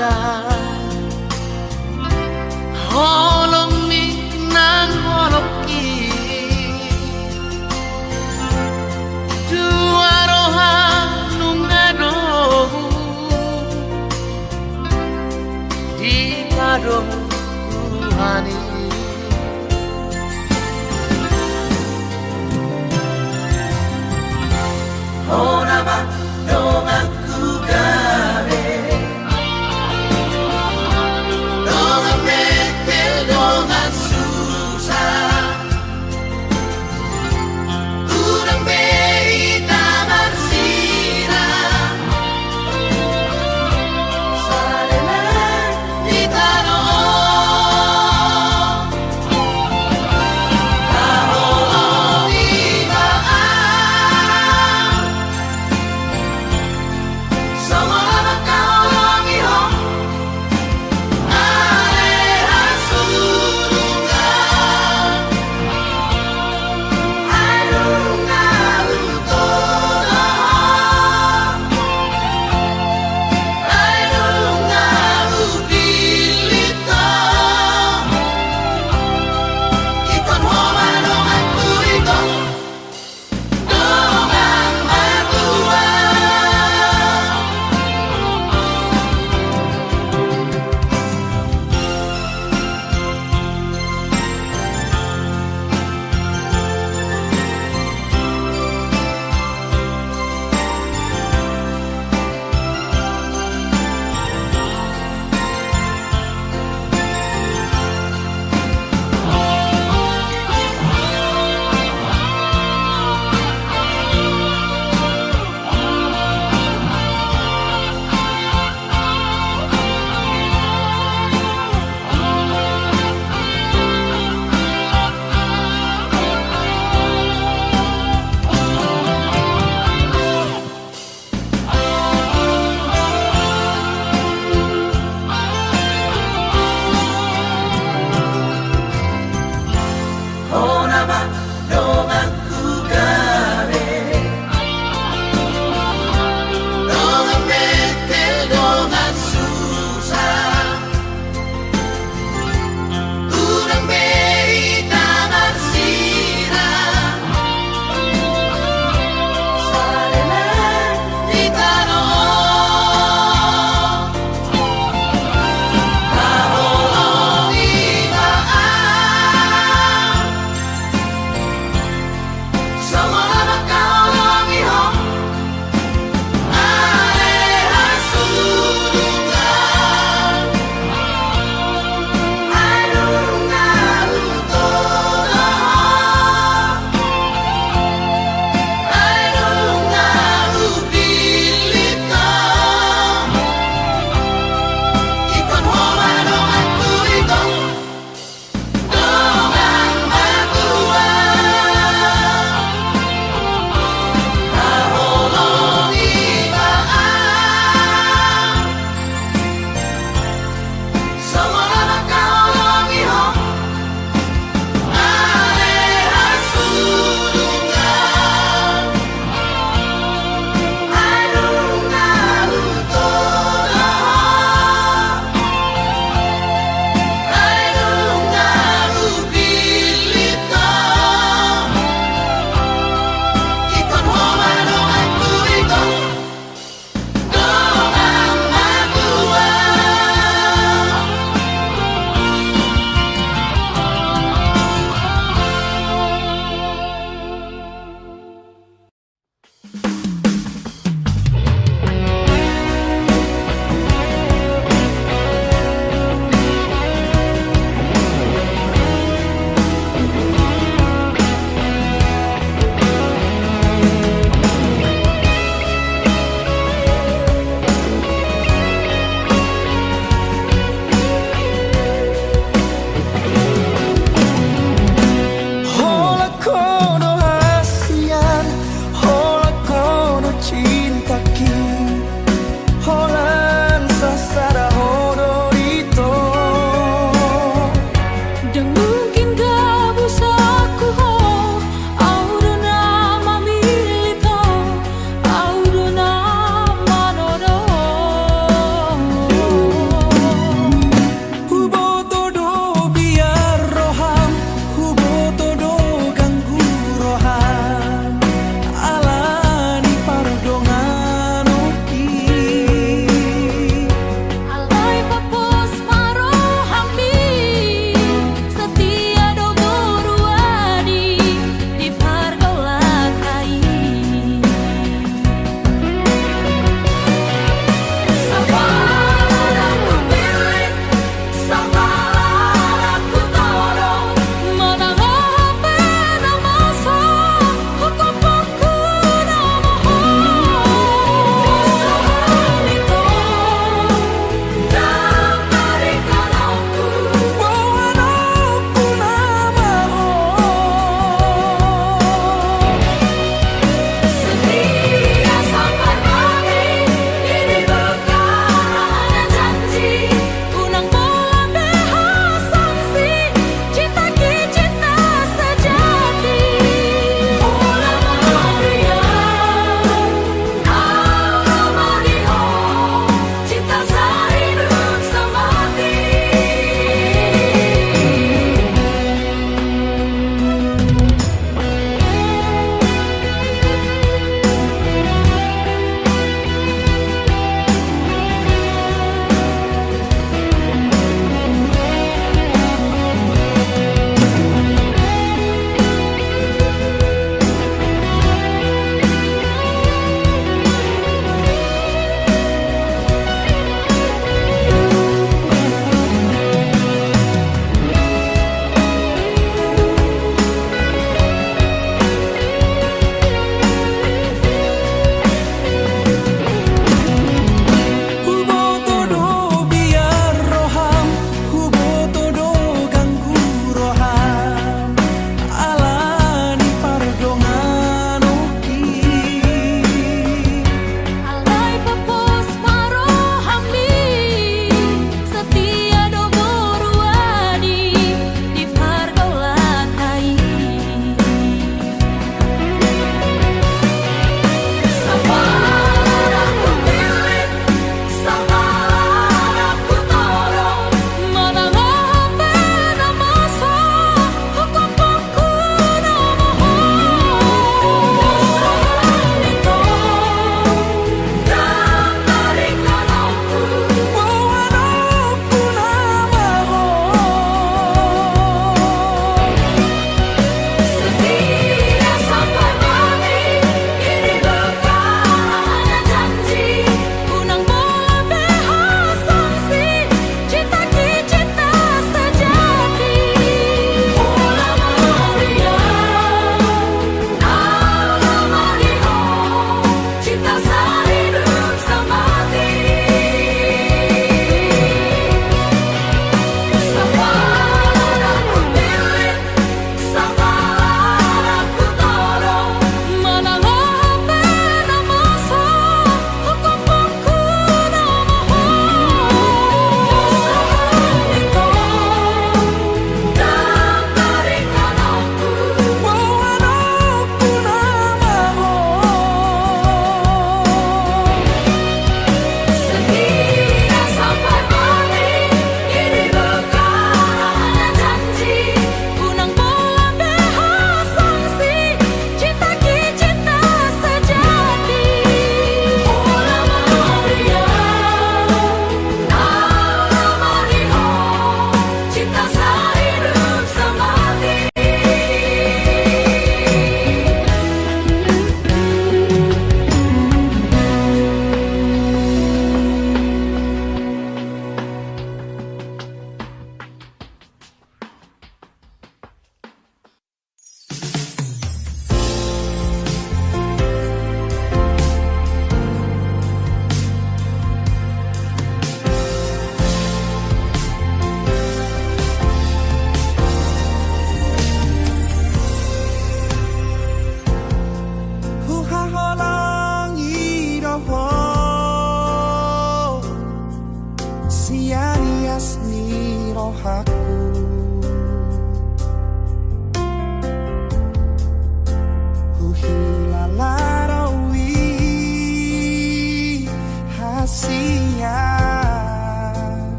ada holong mi nang holoki dua roha nungado di kado kuhani Ora va no maku gabe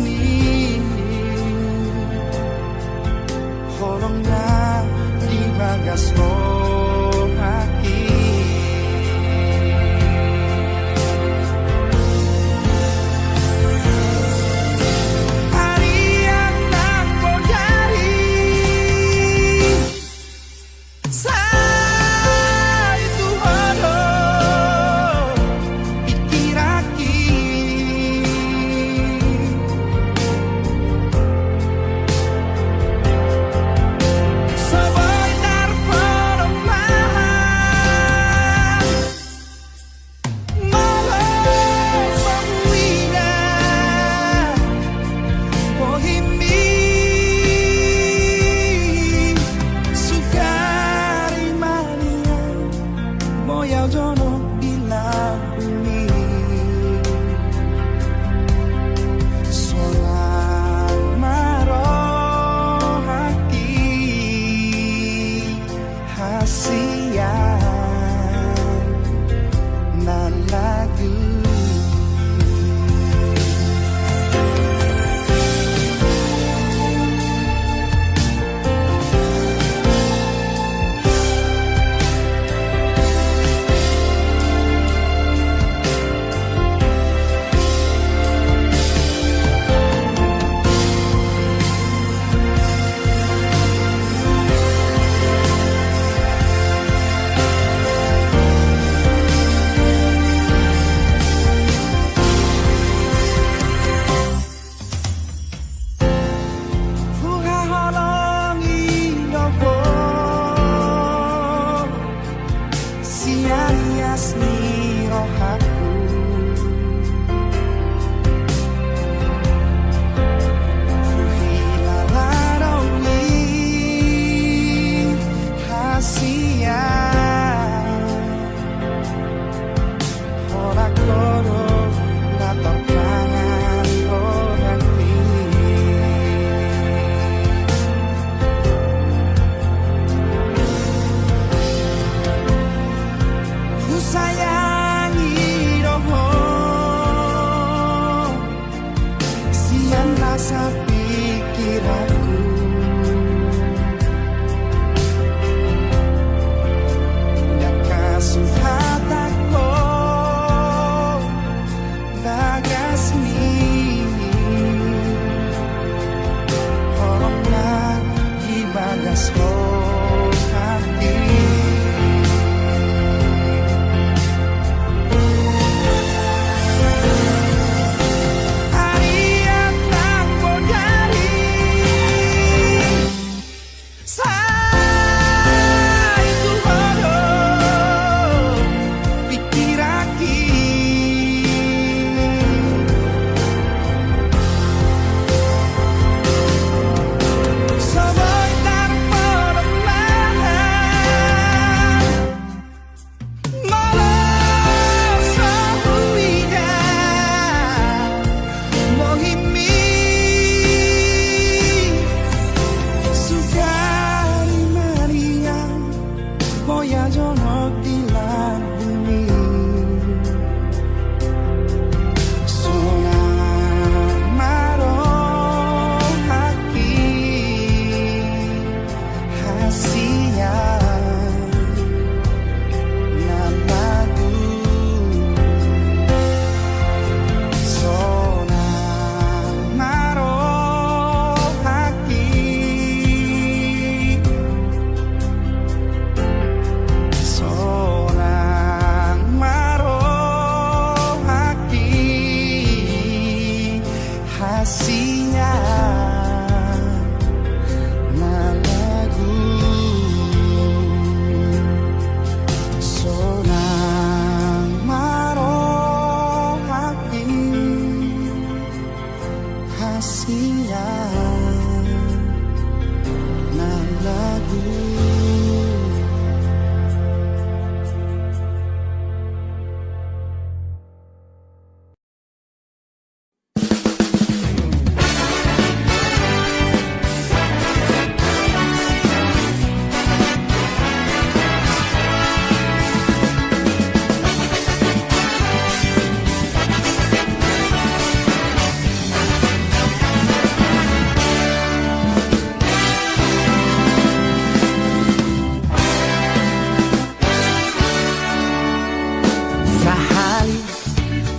ini horongnya di bagas hati.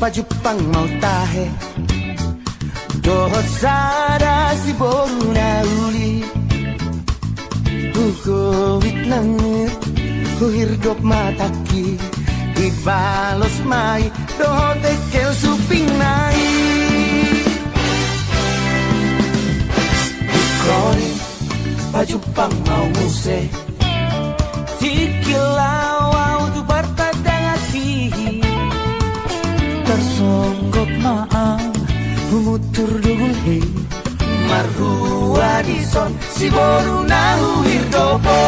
Pajupang mau tahe Dohot sada si boru na uli Hukuit langit Huhirdop mataki Ibalos mai Dohot ekel suping nai Kori Pajupang mau muse Tikilau au tu bertadang hati Tersonggok maang Humutur dugulhe Marhua dison Si boru nahu hirdopo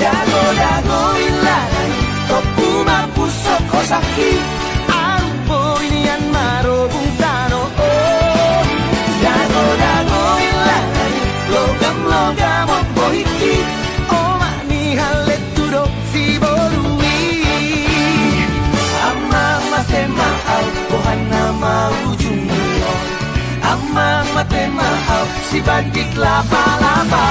Dago ilanan Topu mapusok kosaki Arpo inian maro bungtano Dago ilanan Logam opohiki Oma ni halet tudok si borui Amang mate mahal Tuhan nama ujung mulon Amang mate mahal Si bandik lapa-lapa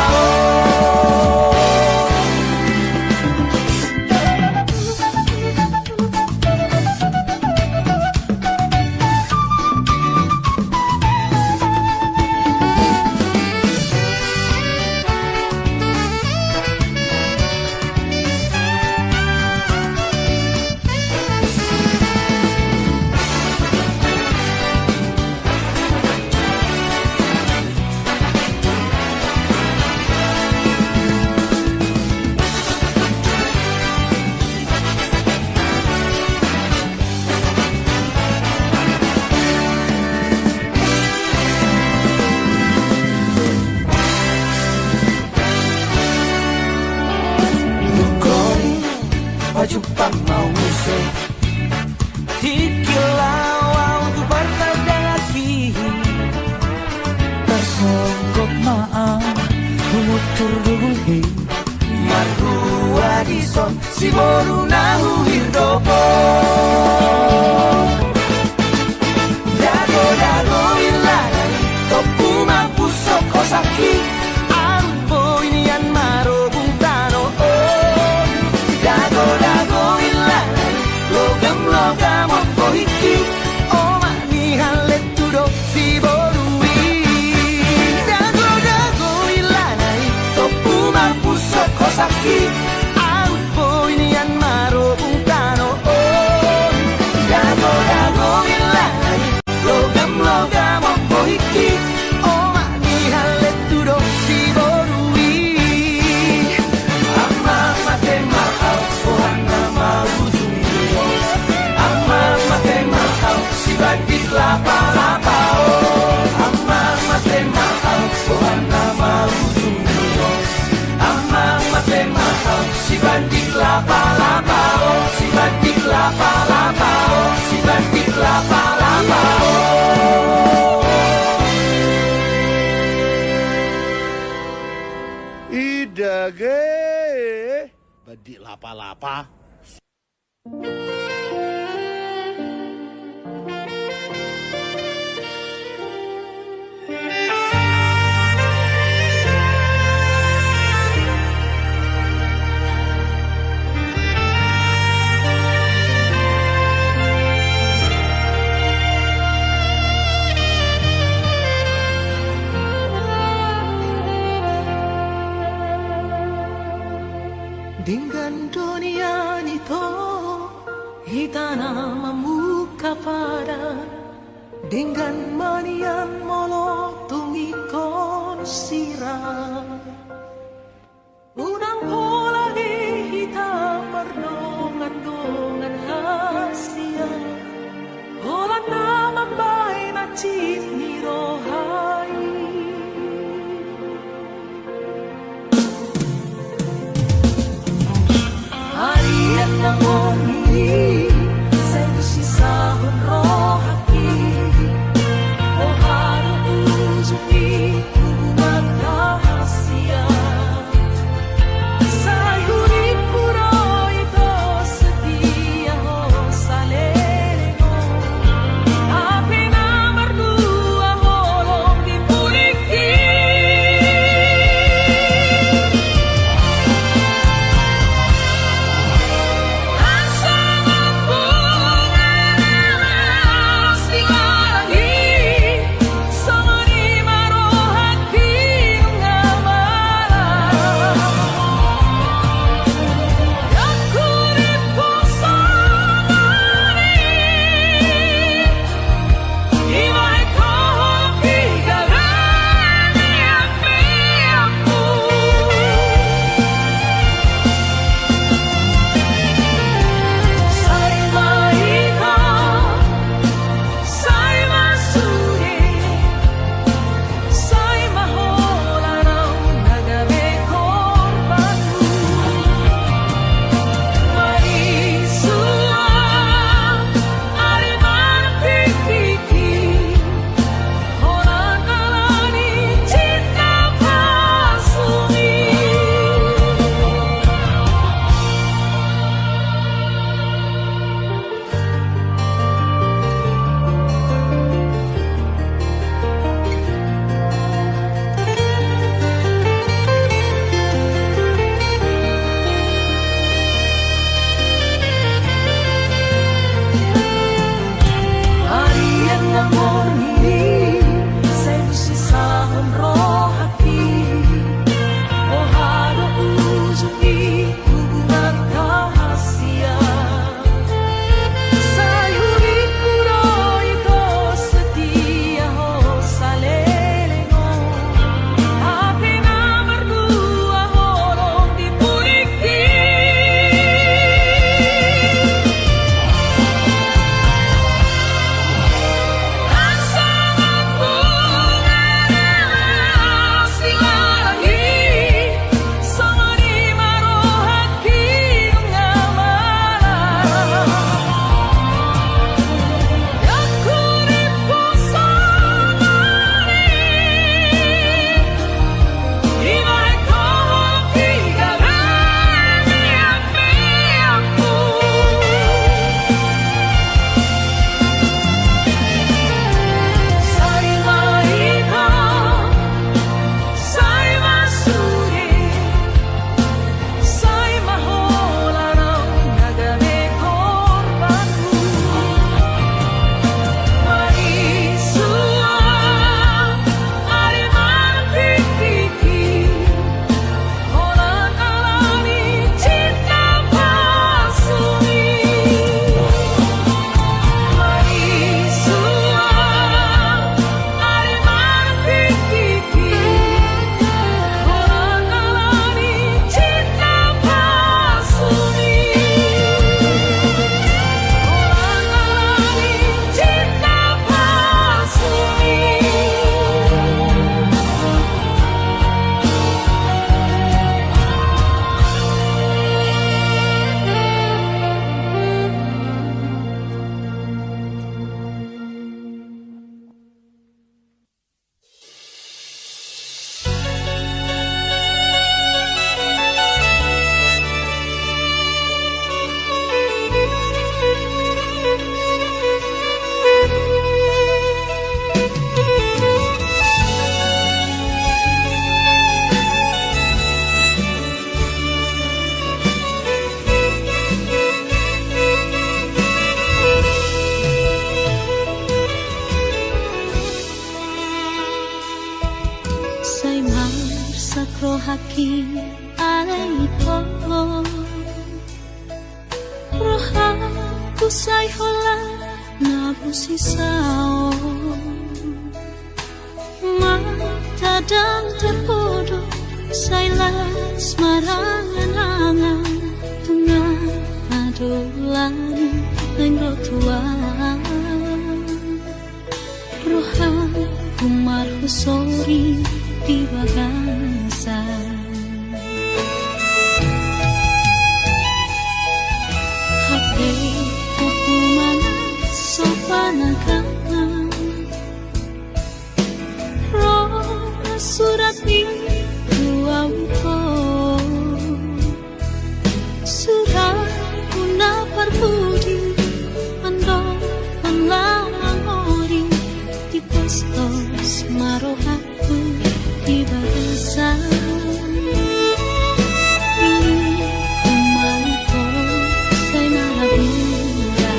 Pajupang mau muse Tikilau au tu bertadang hati Tersonggok maang Humutur dugulhe Marhua dison Si boru nahu hirdopo Dago ilanan Topu mapusok kosaki Arpo inian maro bungtano Dago ilanan Logam opohiki Oma ni halet tudok si borui Dago ilanan Topu mapusok kosaki Arpo inian maro bungtano Dago ilanan Logam opohiki Oma ni halet tudok si borui Amang mate mahal Tuhan nama ujung mulon Amang mate mahal Si bandik lapa-lapa Amang mate mahal Tuhan nama ujung mulon Amang mate mahal Si bandik lapa-lapa Si bandik lapa-lapa Si bandik lapa-lapa Idage Badik lapa-lapa Dengan dunia itu Hitana memuka pada Dengan manian molotung ikon sirah Unang ko lagi hitam berdongan-dongan hasia Holan na mambay na cip ni rohai Harian ng orili sa sisahon rohaki O harap uzuki hubungan rahasia Sa yuri puro ito setia ho salero Api na merdua rohaki aipo rohaku say hola na busisao matadang terbodoh say las marangan-angan tunga adolani nang rotuan rohaku marhusori di bagasa hati aku mana sopanakan roh surat itu auto surat guna perbudi ando penlamang di postos marohaku di bahasa ini kumalko say marabura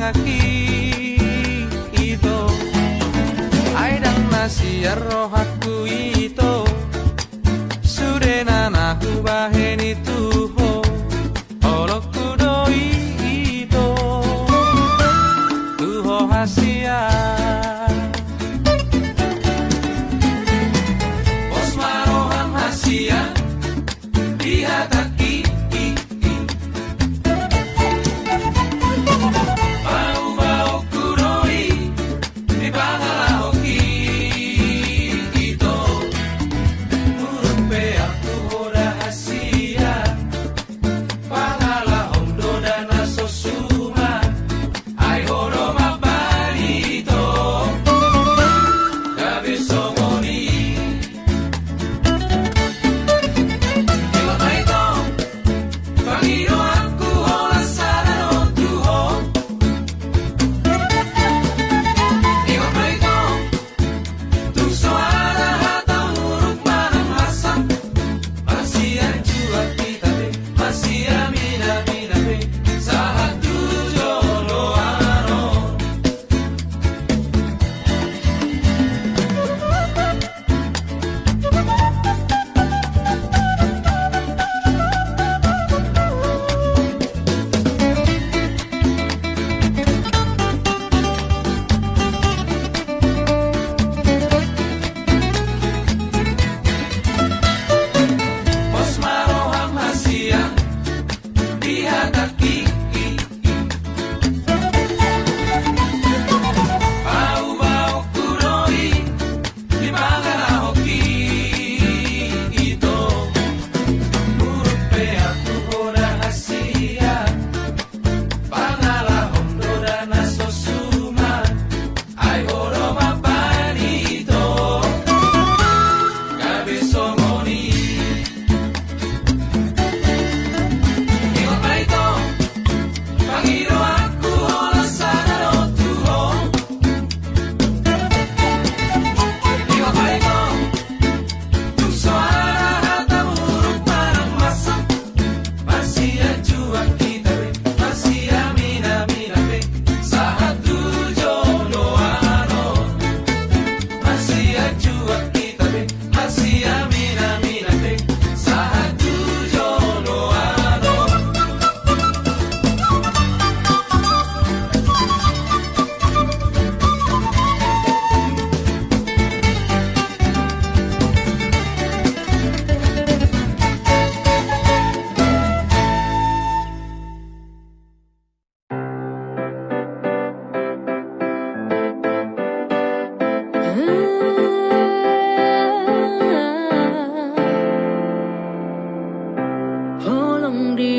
aki ito ay dan nasiya rohaku ito sudena nahu bahen itu ho olokku doi ito tuho hasia osmarohan hasia dihataki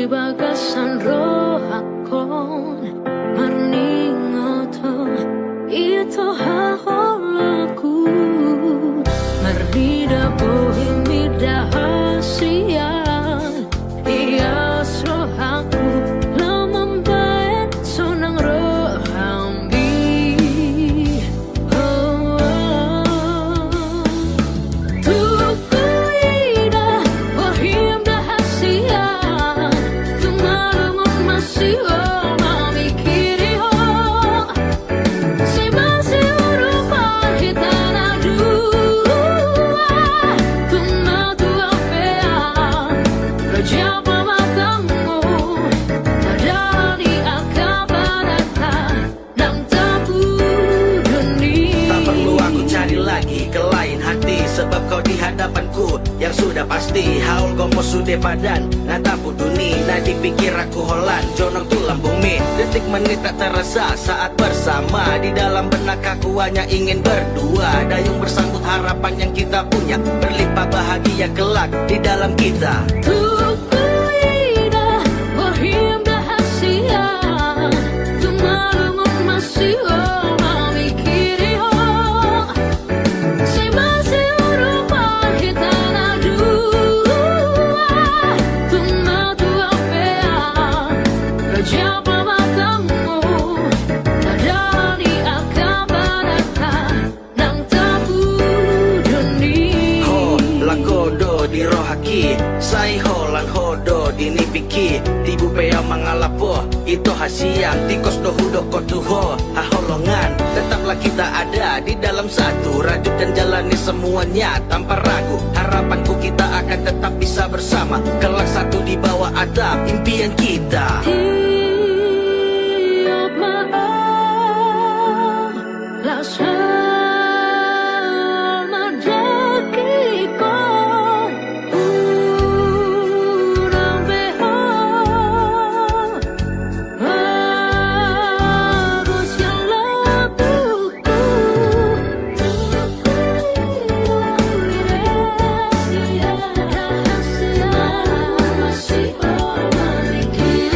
bagasan rohakon marningoto ito haholaku mardida bohimida hasian ias rohaku lamambae sonang rohambi tukuida bohimda hasian tumalangon masih mamikiri ho si masih urupan kita dua tumatua pea rajapa matamu tadani akabarata nang tabu dunia. Tak perlu aku cari lagi ke lain hati, sebab kau di hadapanku yang sudah pasti. Haul gomo sude padan ngatapu duni, nah dipikir aku holan jonong tulang bumi. Detik menit tak terasa saat bersama, di dalam benak aku hanya ingin berdua. Dayung bersambut harapan yang kita punya, berlimpah bahagia kelak di dalam kita. Tukuida bohimda hasian tumalangon masih mamikiri ho si masih urupan kita dua tumatua pea rajapa matamu tadani akabarata nang tabu dunia. Ho lakodo di rohaki, sai holan hodo di nipiki, tibu pea mangalapo ito hasiang tikos do hudo kotu dalam satu, rajut dan jalani semuanya tanpa ragu. Harapanku kita akan tetap bisa bersama, kelak satu di bawah atap impian kita. Tiap malam bersama dekiko urang beho bagus yang labuku rahasia masih memiliki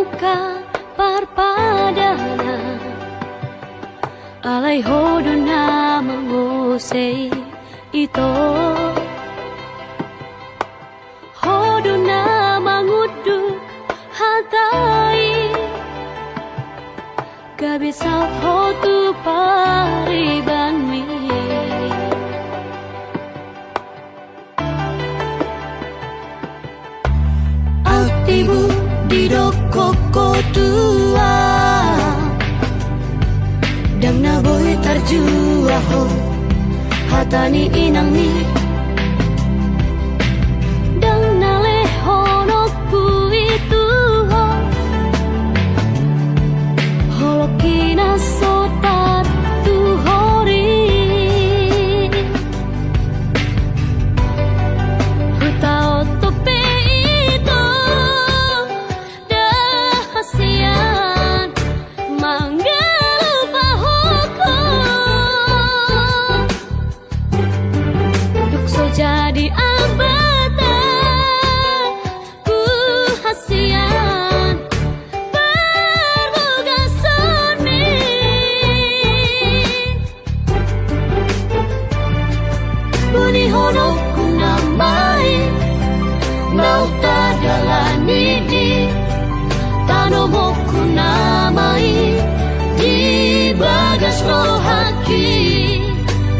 muka parpadana alai hodona mangosei ito hodona manguduk hatai kabisat hotu pariban mi aktibu di dokoko tua dang na boy tarjua ho hatani inang ni dang na lehono ku itu ho holokina sotat tu hori hutao tope itu dahasian manggalu pahoko duk so jadi abatan ku hasian berbugasan mi buni hono ku namai mau tadalani di tanomo ku namai di bagas rohaki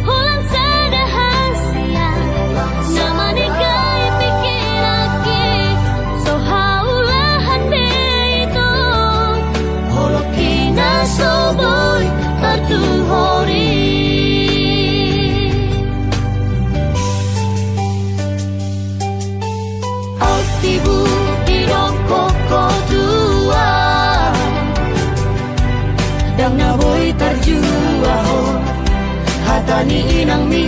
Hulan sadahasia nama nikai pikiraki so haulahan de itu holokina soboy kartu hori aktibu di dokoko tua dang na boy tarjua ho hatani inang mi